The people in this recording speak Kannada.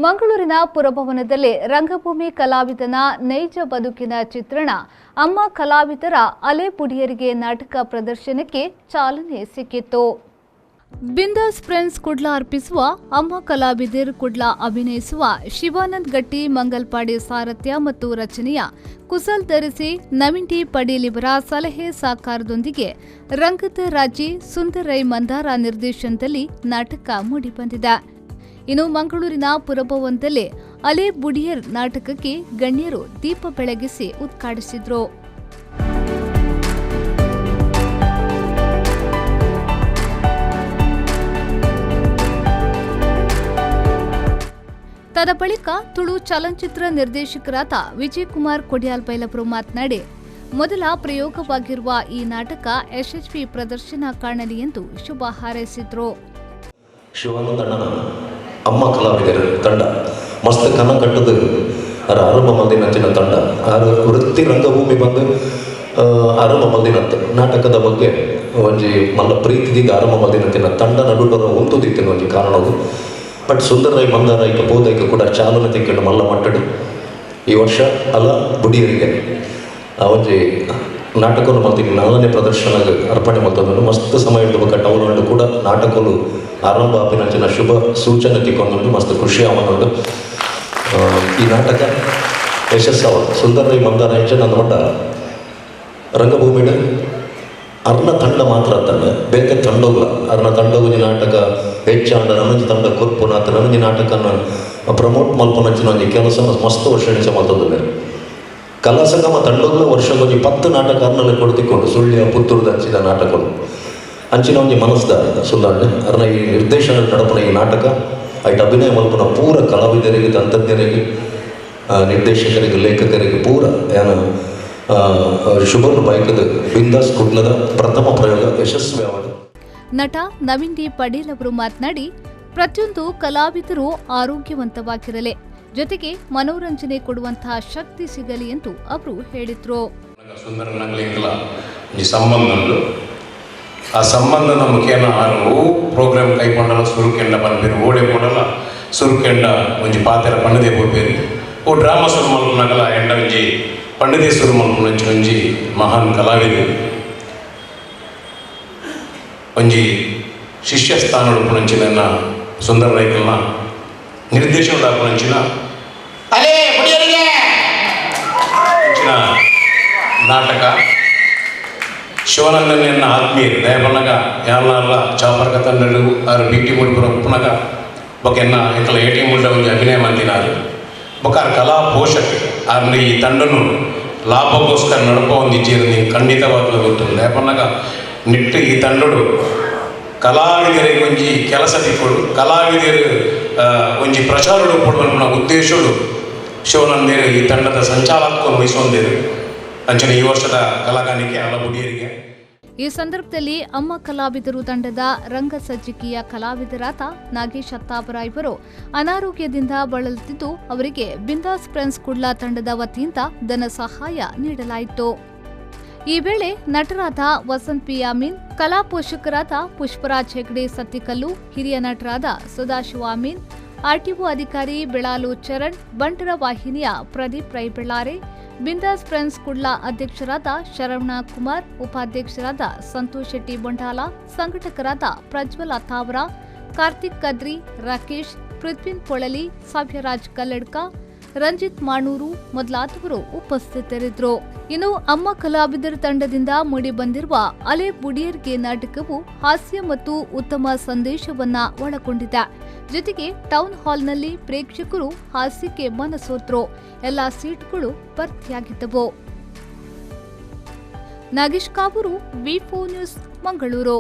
ಮಂಗಳೂರಿನ ಪುರಭವನದಲ್ಲಿ ರಂಗಭೂಮಿ ಕಲಾವಿದನ ನೈಜ ಬದುಕಿನ ಚಿತ್ರಣ ಅಮ್ಮ ಕಲಾವಿದರ ಅಲೆ ಪುಡಿಯರಿಗೆ ನಾಟಕ ಪ್ರದರ್ಶನಕ್ಕೆ ಚಾಲನೆ ಸಿಕ್ಕಿತು. ಬಿಂದಾಸ್ ಫ್ರೆಂಡ್ಸ್ ಕುಡ್ಲ ಅರ್ಪಿಸುವ ಅಮ್ಮ ಕಲಾವಿದರ್ ಕುಡ್ಲ ಅಭಿನಯಿಸುವ ಶಿವಾನಂದ್ ಗಟ್ಟಿ ಮಂಗಲ್ಪಾಡಿ ಸಾರಥ್ಯ ಮತ್ತು ರಚನೆಯ ಕುಸಲ್ ಧರಿಸಿ ನವೀನ್ ಟಿ ಪಡೀಲ್ ಇವರ ಸಲಹೆ ಸಹಕಾರದೊಂದಿಗೆ ರಂಗದ ರಾಜಿ ಸುಂದರ್ ರೈ ಮಂದಾರ ನಿರ್ದೇಶನದಲ್ಲಿ ನಾಟಕ ಮೂಡಿಬಂದಿದೆ. ಇನ್ನು ಮಂಗಳೂರಿನ ಪುರಭವನದಲ್ಲಿ ಅಲೆ ಬುಡಿಯರ್ ನಾಟಕಕ್ಕೆ ಗಣ್ಯರು ದೀಪ ಬೆಳಗಿಸಿ ಉದ್ಘಾಟಿಸಿದ್ರು. ತದ ಬಳಿಕ ತುಳು ಚಲನಚಿತ್ರ ನಿರ್ದೇಶಕರಾದ ವಿಜಯ್ ಕುಮಾರ್ ಕೊಡಿಯಾಲ್ ಬೈಲಪುರ ಮಾತನಾಡಿ, ಮೊದಲ ಪ್ರಯೋಗವಾಗಿರುವ ಈ ನಾಟಕ ಯಶಸ್ವಿ ಪ್ರದರ್ಶನ ಕಾಣಲಿ ಎಂದು ಶುಭ ಹಾರೈಸಿದ್ರು. ಅಮ್ಮ ಕಲಾವಿದರ ತಂಡ ಮಸ್ತ್ ಕನ ಕಟ್ಟದು ಆರಂಭ ಮಲ್ದಿನಂಚಿನ ತಂಡ ವೃತ್ತಿ ರಂಗಭೂಮಿ ಬಂದು ಆರಂಭ ಮಲ್ದಿನಂತೆ ನಾಟಕದ ಬಗ್ಗೆ ಒಂಜಿ ಮಲ್ಲ ಪ್ರೀತಿದಿಂದ ಆರಂಭ ಮಲ್ದಿನಂಚಿನ ತಂಡ ನಡುಟರ ಉಂತುದಿತ್ತಿನ ಒಂಜಿ ಕಾರಣವು ಬಟ್ ಸುಂದರ್ ರೈ ಮಂದಾರ ಈಗ ಬೋಧೈಕ ಕೂಡ ಚಾಲನೆ ತಿಕ್ಕೊಂಡು ಮಲ್ಲ ಮಟ್ಟಡು ಈ ವರ್ಷ ಅಲ್ಲ ಬುಡಿಯರಿಗೆ ಒಂಜಿ ನಾಟಕವನ್ನು ಮಲ್ತೀನಿ 4ನೇ ಪ್ರದರ್ಶನಕ್ಕೆ ಅರ್ಪಣೆ ಮಾಡ್ತದನ್ನು ಮಸ್ತ್ ಸಮಯ ಇಡಬೇಕು ಟೌನ್ ಕೂಡ ನಾಟಕಗಳು ಆರಂಭ ಆಪಿನಂಚಿನ ಶುಭ ಸೂಚನೆ ತಿಕ್ಕೊಂಡು ಮಸ್ತ್ ಖುಷಿ ಅವನುಂಡು ಈ ನಾಟಕ ಯಶಸ್ಸವ ಸುಂದರ್ ರೈ ಮಂದಾರ ಹೆಂಚೆ ನನ್ನ ಮಟ್ಟ ರಂಗಭೂಮಿಡ ಅರ್ನ ತಂಡ ಮಾತ್ರ ತಂಡ ಬೇರೆ ತಂಡಗಳ ಅರ್ನ ತಂಡವು ನಾಟಕ ಹೆಚ್ಚಾಂಡ ನನಂಜಿ ತಂಡ ಕೊರ್ಪು ನಾತ ನನಂಜಿ ನಾಟಕನ ಪ್ರಮೋಟ್ ಮಲ್ಪನಂಚಿನ ಒಂಜಿ ಕೆಲಸ ಮಸ್ತ್ ವರ್ಷ ಹೆಂಚೆ ಮಾಡ್ತದೆ ಕಲಾ ಸಂಗಮ ತಂಡಗಳ ವರ್ಷಕ್ಕೊಂದು 10 ನಾಟಕ ಅರ್ನಲ್ಲಿ ಕೊಡ್ತಿಕೊಂಡು ಸುಳ್ಯ ಪುತ್ತೂರು ಹಂಚಿದ ನಾಟಕಗಳು ಅಂಚಿನ ಒಂಜಿ ಮನಸ್ದಾರ ಸುಂದರಣ್ಣ ಅರ್ನ ಈ ನಿರ್ದೇಶನ ನಡಪನ ಈ ನಾಟಕ ಐಟ್ ಅಭಿನಯ ಮಲ್ಪನ ಪೂರ ಕಲಾವಿದರಿಗೆ ತಂತ್ರಜ್ಞರಿಗೆ ನಿರ್ದೇಶಕರಿಗೆ ಲೇಖಕರಿಗೆ ಪೂರ ಏನು ಶುಭನು ಬೈಕದ ಬಿಂದಾಸ್ ಕುಡ್ಲದ ಪ್ರಥಮ ಪ್ರಯೋಗ ಯಶಸ್ವಿಯಾದ ನಟ ನವೀನ್ ಟಿ ಪಡೀಲ್ ಅವರು ಮಾತನಾಡಿ, ಪ್ರತಿಯೊಂದು ಕಲಾವಿದರು ಆರೋಗ್ಯವಂತವಾಗಿರಲಿ, ಜೊತೆಗೆ ಮನೋರಂಜನೆ ಕೊಡುವಂತಹ ಶಕ್ತಿ ಸಿಗಲಿ ಎಂದು ಅವರು ಹೇಳಿದ್ರು. ಆ ಸಂಬಂಧದ ಮುಖೇನ ಆರು ಪ್ರೋಗ್ರಾಮ್ ಕೈಕೊಂಡಲ್ಲ ಸುರುಕೆಂಡ ಬಂದ್ಬೇರು ಓಡೆ ಕೊಡಲ್ಲ ಸುರುಕೆಂಡ ಒಂಜಿ ಪಾತ್ರ ಪಂಡದೆ ಹೋಗ್ಬೇರು ಓ ಡ್ರಾಮಾ ಸುರು ಮಲ್ಪನಾಗಲ್ಲ ಎಂಡ ಒಂಜಿ ಪಂಡದೆ ಸುರು ಮಲ್ಪನಂಚಿ ಒಂಜಿ ಮಹಾನ್ ಕಲಾವಿದ ಒಂಜಿ ಶಿಷ್ಯ ಸ್ಥಾನ ಉಡುಪುನಂಚಿನ ಸುಂದರ್ ರೈಕಲ್ನ ನಿರ್ದೇಶನ ಉಡುಪುನಂಚಿನ ನಾಟಕ ಶಿವಾನಂದನ ಆತ್ಮೀಯರು ದಯಪನ್ನಗ ಯಾರಲ್ಲ ಚಾಪರ್ಕ ತಂಡರು ಆರು ಬಿಟಿ ಮುಡಿಪುರ ಉಪ್ಪನಗ ಬೊಕೆನ್ನ ಇಂಕಲ ATM ಉಂಡ ಒಂದು ಅಭಿನಯ ಮಂದಿನಾರು ಬೊಕಾರ ಕಲಾ ಪೋಷಕ ಆರ್ನ ಈ ತಂಡನು ಲಾಭಕ್ಕೋಸ್ಕರ ನಡಪ ಒಂದು ಇಜ್ಜಿರು ನೀವು ಖಂಡಿತವಾಗಲೂ ಗೊತ್ತು ದಯಪನ್ನಗ ನಿಟ್ಟು ಈ ತಂಡಡು ಕಲಾವಿದರಿಗೆ ಒಂಜಿ ಕೆಲಸ ತಿಕ್ಕೊಡು ಕಲಾವಿದರು ಒಂಜಿ ಪ್ರಚಾರಗಳು ಕೊಡುವ ಉದ್ದೇಶಗಳು ಶಿವನಂದೇರು ಈ ತಂಡದ ಸಂಚಾಲಕವನ್ನು ವಹಿಸೊಂದೇರು ಅಂಚನೆ ಈ ವರ್ಷದ ಕಲಾಗಾನಿಕೆ ಅಲಬುಡಿಯರಿಗೆ. ಈ ಸಂದರ್ಭದಲ್ಲಿ ಅಮ್ಮ ಕಲಾವಿದರು ತಂಡದ ರಂಗ ಸಜ್ಜಿಕೆಯ ಕಲಾವಿದರಾದ ನಾಗೇಶ್ ಅತ್ತಾಪುರ ಇವರು ಅನಾರೋಗ್ಯದಿಂದ ಬಳಲುತ್ತಿದ್ದು ಅವರಿಗೆ ಬಿಂದಾಸ್ ಫ್ರೆಂಡ್ಸ್ ಕುಡ್ಲ ತಂಡದ ವತಿಯಿಂದ ಧನ ಸಹಾಯ ನೀಡಲಾಯಿತು. ಈ ವೇಳೆ ನಟರಾದ ವಸಂತ್ ಪಿ ಅಮೀನ್, ಕಲಾ ಪೋಷಕರಾದ ಪುಷ್ಪರಾಜ್ ಹೆಗ್ಡೆ ಸತ್ತಿಕಲ್ಲು, ಹಿರಿಯ ನಟರಾದ ಸದಾಶಿವ ಅಮೀನ್, ಆರ್ಟಿಒ ಅಧಿಕಾರಿ ಬೆಳಾಲು ಚರಣ್, ಬಂಟರ ವಾಹಿನಿಯ ಪ್ರದೀಪ್ ರೈ ಬೆಳ್ಳಾರೆ, ಬಿಂದಾಸ್ ಫ್ರೆಂಡ್ಸ್ ಕುಡ್ಲ ಅಧ್ಯಕ್ಷರಾದ ಶರವಣ ಕುಮಾರ್, ಉಪಾಧ್ಯಕ್ಷರಾದ ಸಂತೋಷ್ ಶೆಟ್ಟಿ ಬೊಂಡಾಲ, ಸಂಘಟಕರಾದ ಪ್ರಜ್ವಲ್ ಅತ್ತಾವರ, ಕಾರ್ತಿಕ್ ಕದ್ರಿ, ರಾಕೇಶ್, ಪೃಥ್ವಿನ್ ಪೊಳಲಿ, ಸಾವ್ಯರಾಜ್ ಕಲ್ಲಡ್ಕ, ರಂಜಿತ್ ಮಾಣೂರು ಮೊದಲಾದವರು ಉಪಸ್ಥಿತರಿದ್ದರು. ಇನ್ನು ಅಮ್ಮ ಕಲಾವಿದರ ತಂಡದಿಂದ ಮೂಡಿಬಂದಿರುವ ಅಲೆ ಬುಡಿಯರ್ಗೆ ನಾಟಕವು ಹಾಸ್ಯ ಮತ್ತು ಉತ್ತಮ ಸಂದೇಶವನ್ನ ಒಳಗೊಂಡಿದೆ. ಜೊತೆಗೆ ಟೌನ್ ಹಾಲ್ನಲ್ಲಿ ಪ್ರೇಕ್ಷಕರು ಹಾಸ್ಯಕ್ಕೆ ಮನಸೋತ್ರು. ಎಲ್ಲಾ ಸೀಟ್ಗಳು ಭರ್ತಿಯಾಗಿದ್ದವು. ನಾಗೇಶ್ ಕಾವೂರು, ವಿ4 ನ್ಯೂಸ್, ಮಂಗಳೂರು.